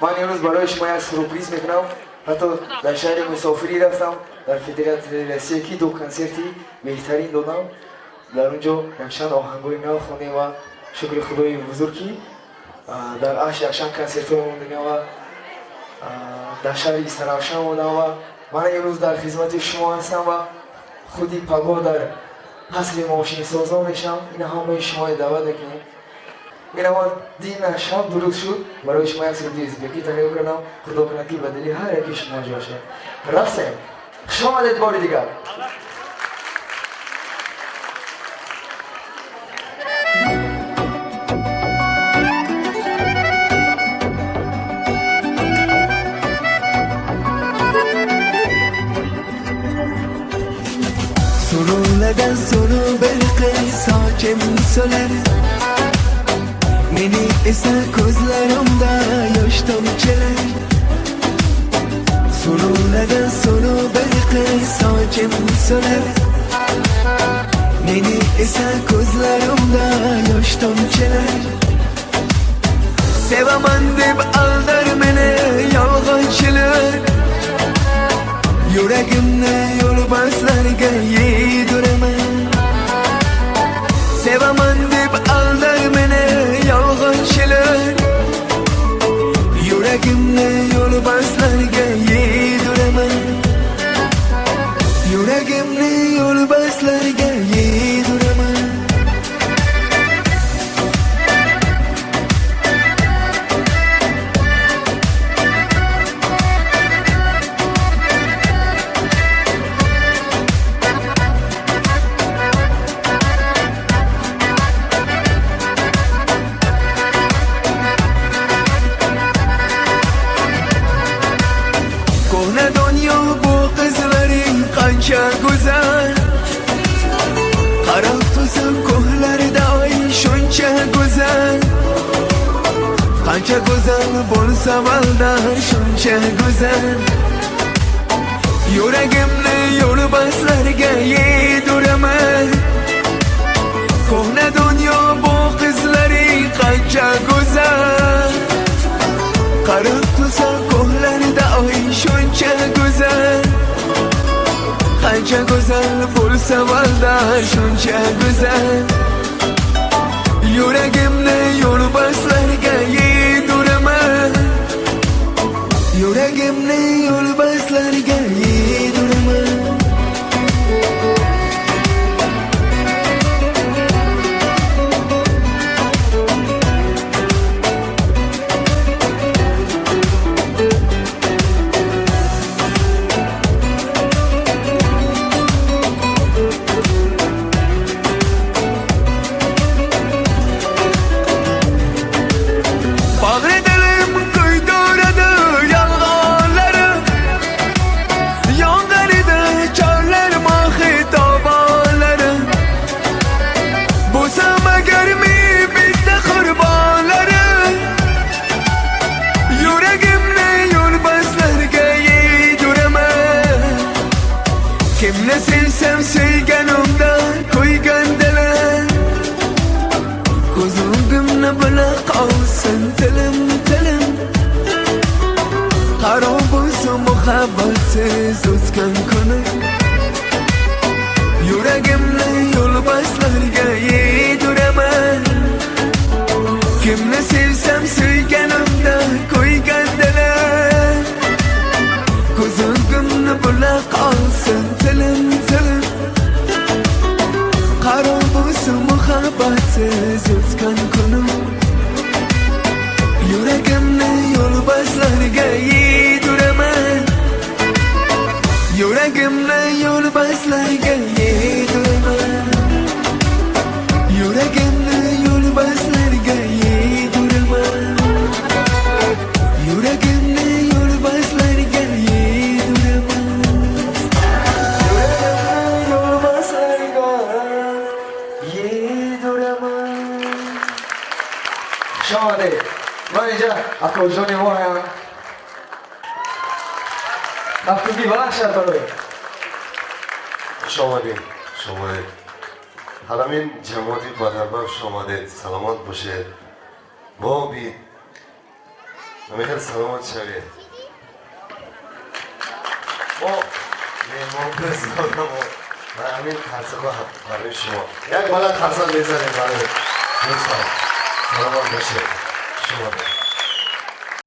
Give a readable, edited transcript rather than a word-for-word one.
من امروز برای شما یک سورپرایز میکنم. حتی در شهر مسافری رفتم، در فدراسیون کی دو کنسرتی بهترین دادم. در اونجا یکشان آهنگای نو خوندیم و شکر خدای بزرگی در آش یکشان کنسرت موندیم و در شهر استراشان بودم و من امروز در خدمت شما هستم و خودی پگاه در اصل ماشین سازا میشم. این همه شما دعوت میکنیم. این اما دین شب درست شد برای شما یک سردیز بکی تنیو کردم. خدا کنه که بدلی هر یکی شما جاشه. رفتیم خوش آمدید بار دیگر. Sorulmadan soru belki sakin söner. Meni ise gözlerimde yaş damcılar. Sorulmadan soru belki sakin söner. Meni ise gözlerimde yaş damcılar. Sevaman deb aldar meni yolg'onchilar. Yüreğimde yo'lbarslarga yediraman. Sevaman deb aldar meni yolg'onchilar. Yüreğimde yo'lbarslarga yediraman. Yüreğimde yo'lbarslarga yediraman. Qancha go'zal qarab tursin ko'hlarda oy shuncha go'zal. Qancha go'zal bo'lsa baldan shuncha go'zal. Yuragimni yo'lbarslarga yediraman. Ko'hna dunyo bu qizlaring qancha go'zal. Qarab tursin ko'hlarda oy shuncha go'zal. Qancha go'zal bo'lsa baldan shuncha go'zal. Yuragimni yo'lbarslarga yediraman. Yuragimni yo'lbarslarga yediraman. Kimni sevsem sevganimda qo'ygan dilim. Ko'zimni bila qolsin tilim tilim. Qaro bo'lsa muhabbatsiz o'tgan kunim. Yuragimni yo'lbarslarga yediraman. Kimni sevsem sevganimda qo'ygan dilim. Ko'zimni bila qolsin tilim tilim. Qaro bo'lsa muhabbatsiz o'tgan kunim. Yuragimni yo'lbarslarga yediraman. Yuragimni yo'lbarslarga yediraman. Yuragimni yo'lbarslarga yediraman. Yuragimni yo'lbarslarga شامده من اینجا اکورژون ما هم نفتوکی بلند شد برای شامده حرمین جماعتی پدربخش شامده سلامت باشه. با بید خیلی سلامت شوید ما مهمان فرستادم و همین خرسقا برای شما یک بالا خرسق بزنید برای دوستان سلامت باشید شما